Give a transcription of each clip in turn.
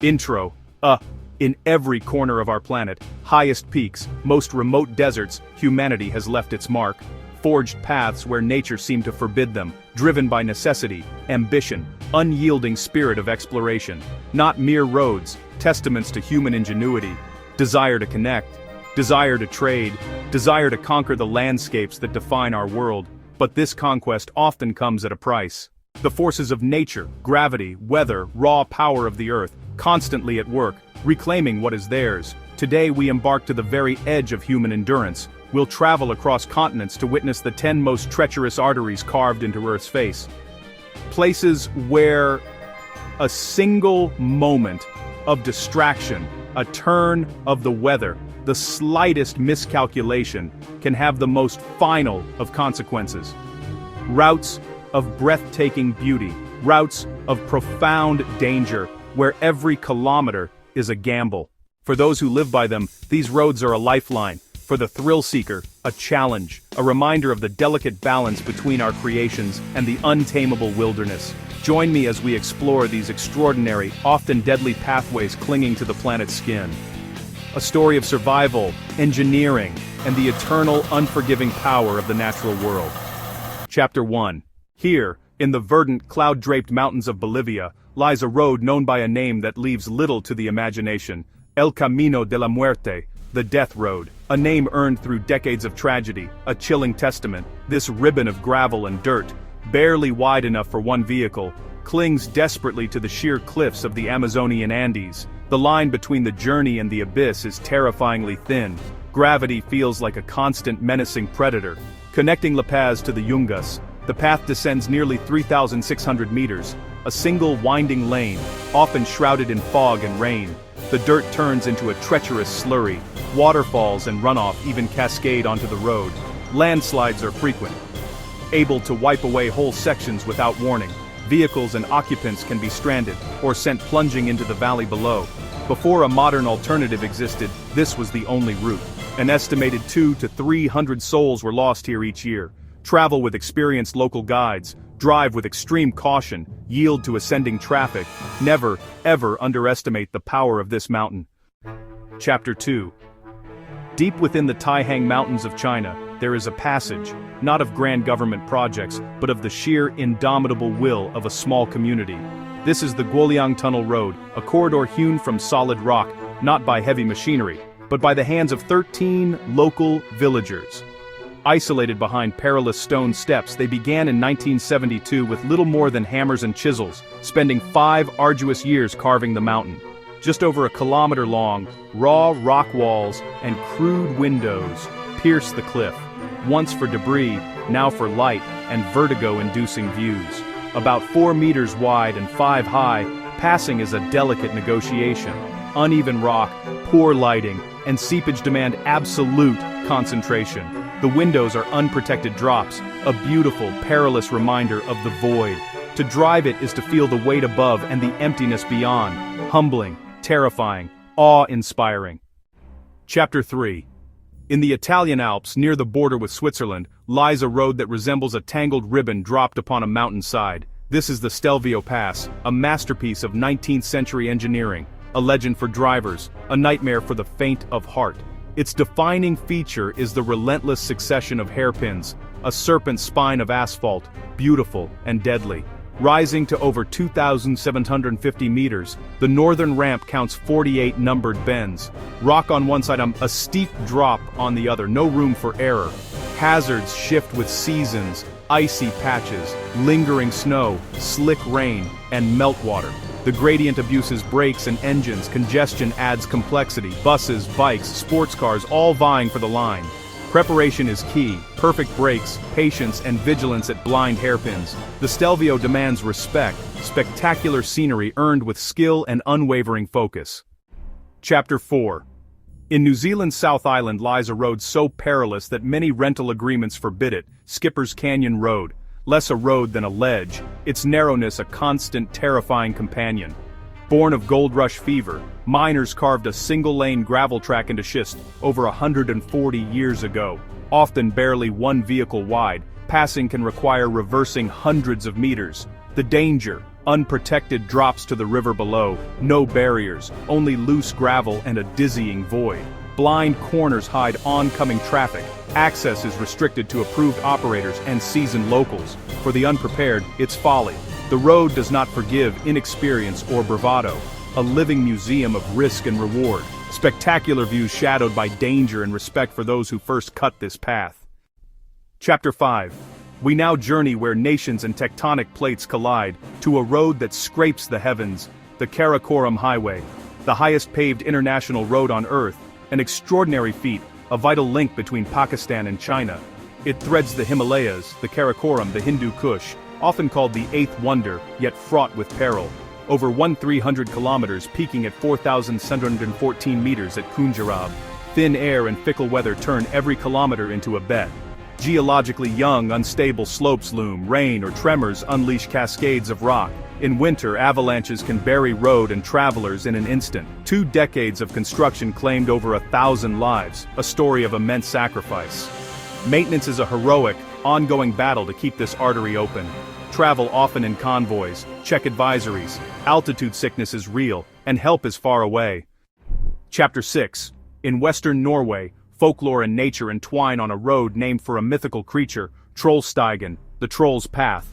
Intro. In every corner of our planet, highest peaks, most remote deserts, humanity has left its mark. Forged paths where nature seemed to forbid them, driven by necessity, ambition, unyielding spirit of exploration. Not mere roads, testaments to human ingenuity, desire to connect, desire to trade, desire to conquer the landscapes that define our world. But this conquest often comes at a price. The forces of nature, gravity, weather, raw power of the earth, constantly at work, reclaiming what is theirs. Today we embark to the very edge of human endurance. We'll travel across continents to witness the 10 most treacherous arteries carved into Earth's face. Places where a single moment of distraction, a turn of the weather, the slightest miscalculation can have the most final of consequences. Routes of breathtaking beauty, routes of profound danger, where every kilometer is a gamble. For those who live by them, these roads are a lifeline. For the thrill seeker, a challenge, a reminder of the delicate balance between our creations and the untamable wilderness. Join me as we explore these extraordinary, often deadly pathways clinging to the planet's skin. A story of survival, engineering, and the eternal, unforgiving power of the natural world. Chapter 1. Here, in the verdant, cloud-draped mountains of Bolivia, lies a road known by a name that leaves little to the imagination. El Camino de la Muerte, the Death Road. A name earned through decades of tragedy, a chilling testament. This ribbon of gravel and dirt, barely wide enough for one vehicle, clings desperately to the sheer cliffs of the Amazonian Andes. The line between the journey and the abyss is terrifyingly thin. Gravity feels like a constant menacing predator. Connecting La Paz to the Yungas, the path descends nearly 3,600 meters, a single winding lane, often shrouded in fog and rain. The dirt turns into a treacherous slurry. Waterfalls and runoff even cascade onto the road. Landslides are frequent, able to wipe away whole sections without warning. Vehicles and occupants can be stranded or sent plunging into the valley below. Before a modern alternative existed, this was the only route. An estimated 200 to 300 souls were lost here each year. Travel with experienced local guides, drive with extreme caution, yield to ascending traffic. Never, ever underestimate the power of this mountain. Chapter 2. Deep within the Taihang Mountains of China, there is a passage, not of grand government projects, but of the sheer indomitable will of a small community. This is the Guoliang Tunnel Road, a corridor hewn from solid rock, not by heavy machinery, but by the hands of 13 local villagers. Isolated behind perilous stone steps, they began in 1972 with little more than hammers and chisels, spending 5 arduous years carving the mountain. Just over a kilometer long, raw rock walls and crude windows pierce the cliff, once for debris, now for light and vertigo-inducing views. About 4 meters wide and 5 high, passing is a delicate negotiation. Uneven rock, poor lighting, and seepage demand absolute concentration. The windows are unprotected drops, a beautiful, perilous reminder of the void. To drive it is to feel the weight above and the emptiness beyond. Humbling, terrifying, awe-inspiring. Chapter 3. In the Italian Alps, near the border with Switzerland, lies a road that resembles a tangled ribbon dropped upon a mountainside. This is the Stelvio Pass, a masterpiece of 19th century engineering, a legend for drivers, a nightmare for the faint of heart. Its defining feature is the relentless succession of hairpins, a serpent spine of asphalt, beautiful and deadly. Rising to over 2,750 meters, the northern ramp counts 48 numbered bends. Rock on one side, a steep drop on the other, no room for error. Hazards shift with seasons, icy patches, lingering snow, slick rain, and meltwater. The gradient abuses brakes and engines, congestion adds complexity, buses, bikes, sports cars, all vying for the line. Preparation is key, perfect brakes, patience and vigilance at blind hairpins. The Stelvio demands respect, spectacular scenery earned with skill and unwavering focus. Chapter 4. In New Zealand's South Island lies a road so perilous that many rental agreements forbid it, Skipper's Canyon Road. Less a road than a ledge, its narrowness a constant terrifying companion. Born of gold rush fever, miners carved a single-lane gravel track into schist over 140 years ago. Often barely one vehicle wide, passing can require reversing hundreds of meters. The danger, Unprotected drops to the river below, no barriers, only loose gravel and a dizzying void. Blind corners hide oncoming traffic. Access is restricted to approved operators and seasoned locals. For the unprepared, it's folly. The road does not forgive inexperience or bravado. A living museum of risk and reward. Spectacular views shadowed by danger and respect for those who first cut this path. Chapter 5. We now journey where nations and tectonic plates collide, to a road that scrapes the heavens, the Karakoram Highway, the highest paved international road on Earth, an extraordinary feat, a vital link between Pakistan and China. It threads the Himalayas, the Karakoram, the Hindu Kush, often called the Eighth Wonder, yet fraught with peril. Over 1,300 kilometers, peaking at 4,714 meters at Kunjarab. Thin air and fickle weather turn every kilometer into a bet. Geologically young, unstable slopes loom, rain or tremors unleash cascades of rock. In winter, avalanches can bury road and travelers in an instant. 2 decades of construction claimed over 1,000 lives, a story of immense sacrifice. Maintenance is a heroic, ongoing battle to keep this artery open. Travel often in convoys, check advisories, altitude sickness is real, and help is far away. Chapter 6. In western Norway, folklore and nature entwine on a road named for a mythical creature, Trollstigen, the troll's path.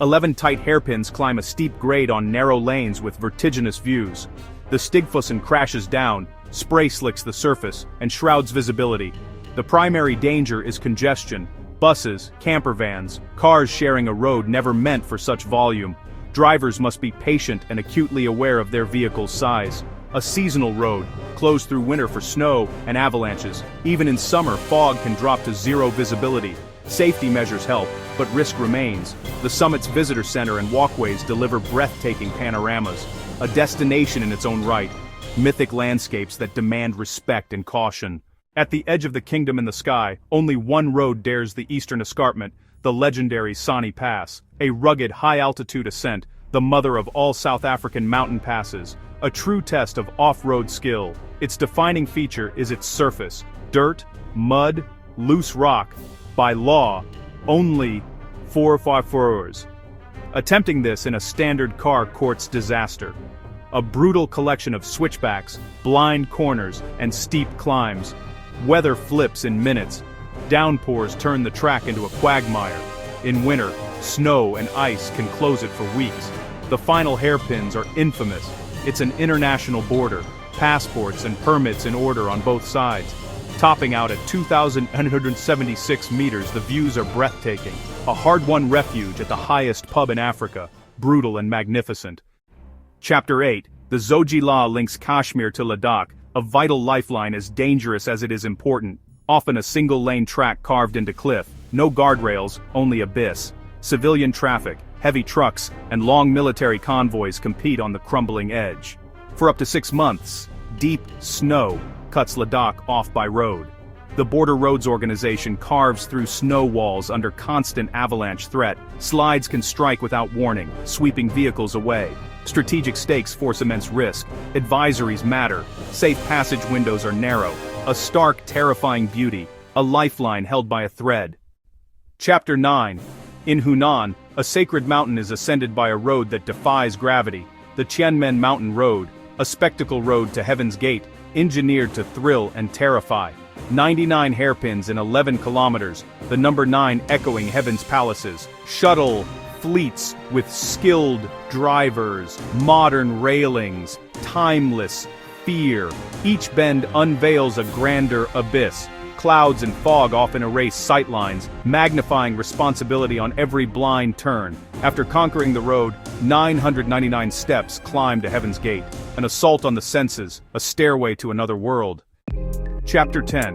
11 tight hairpins climb a steep grade on narrow lanes with vertiginous views. The Stigfossen crashes down, spray slicks the surface, and shrouds visibility. The primary danger is congestion. Buses, camper vans, cars sharing a road never meant for such volume. Drivers must be patient and acutely aware of their vehicle's size. A seasonal road, closed through winter for snow and avalanches. Even in summer, fog can drop to zero visibility. Safety measures help, but risk remains. The summit's visitor center and walkways deliver breathtaking panoramas. A destination in its own right. Mythic landscapes that demand respect and caution. At the edge of the kingdom in the sky, only one road dares the eastern escarpment, the legendary Sani Pass, a rugged high-altitude ascent, the mother of all South African mountain passes, a true test of off-road skill. Its defining feature is its surface, dirt, mud, loose rock, by law, only 4x4s. Attempting this in a standard car courts disaster. A brutal collection of switchbacks, blind corners, and steep climbs. Weather flips in minutes. Downpours turn the track into a quagmire. In winter, snow and ice can close it for weeks. The final hairpins are infamous. It's an international border, passports and permits in order on both sides. Topping out at 2,976 meters, the views are breathtaking. A hard-won refuge at the highest pub in Africa, brutal and magnificent. Chapter 8. The Zojila links Kashmir to Ladakh, a vital lifeline as dangerous as it is important. Often a single-lane track carved into cliff, no guardrails, only abyss. Civilian traffic, heavy trucks, and long military convoys compete on the crumbling edge. For up to 6 months, deep snow cuts Ladakh off by road. The Border Roads Organization carves through snow walls under constant avalanche threat. Slides can strike without warning, sweeping vehicles away. Strategic stakes force immense risk. Advisories matter. Safe passage windows are narrow. A stark, terrifying beauty. A lifeline held by a thread. Chapter 9. In Hunan, a sacred mountain is ascended by a road that defies gravity. The Tianmen Mountain Road, a spectacle road to Heaven's Gate, engineered to thrill and terrify. 99 hairpins in 11 kilometers, the number 9 echoing Heaven's palaces. Shuttle fleets with skilled drivers, modern railings, timeless fear. Each bend unveils a grander abyss. Clouds and fog often erase sightlines, magnifying responsibility on every blind turn. After conquering the road, 999 steps climb to Heaven's Gate. An assault on the senses, a stairway to another world. Chapter 10.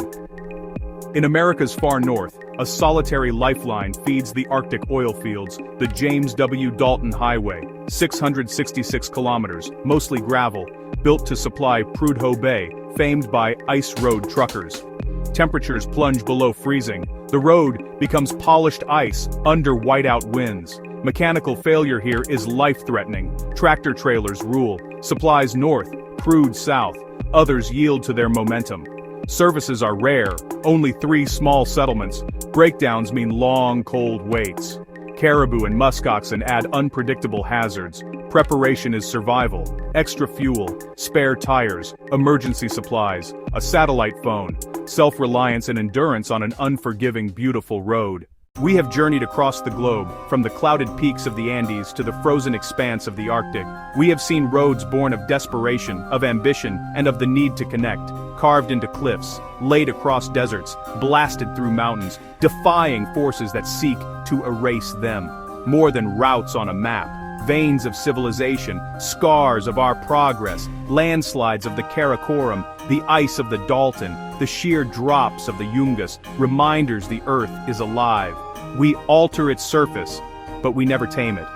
In America's far north, a solitary lifeline feeds the Arctic oil fields, the James W. Dalton Highway, 666 kilometers, mostly gravel, built to supply Prudhoe Bay, famed by ice road truckers. Temperatures plunge below freezing. The road becomes polished ice under whiteout winds. Mechanical failure here is life-threatening. Tractor trailers rule. Supplies north, crude south. Others yield to their momentum. Services are rare, only 3 small settlements. Breakdowns mean long, cold waits. Caribou and muskoxen add unpredictable hazards. Preparation is survival. Extra fuel, spare tires, emergency supplies, a satellite phone, self-reliance and endurance on an unforgiving, beautiful road. We have journeyed across the globe, from the clouded peaks of the Andes to the frozen expanse of the Arctic. We have seen roads born of desperation, of ambition, and of the need to connect, carved into cliffs, laid across deserts, blasted through mountains, defying forces that seek to erase them. More than routes on a map, veins of civilization, scars of our progress, landslides of the Karakoram, the ice of the Dalton, the sheer drops of the Yungas, reminders the earth is alive. We alter its surface, but we never tame it.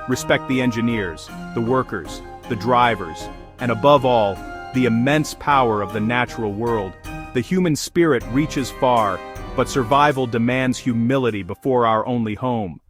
Respect the engineers, the workers, the drivers, and above all, the immense power of the natural world. The human spirit reaches far, but survival demands humility before our only home.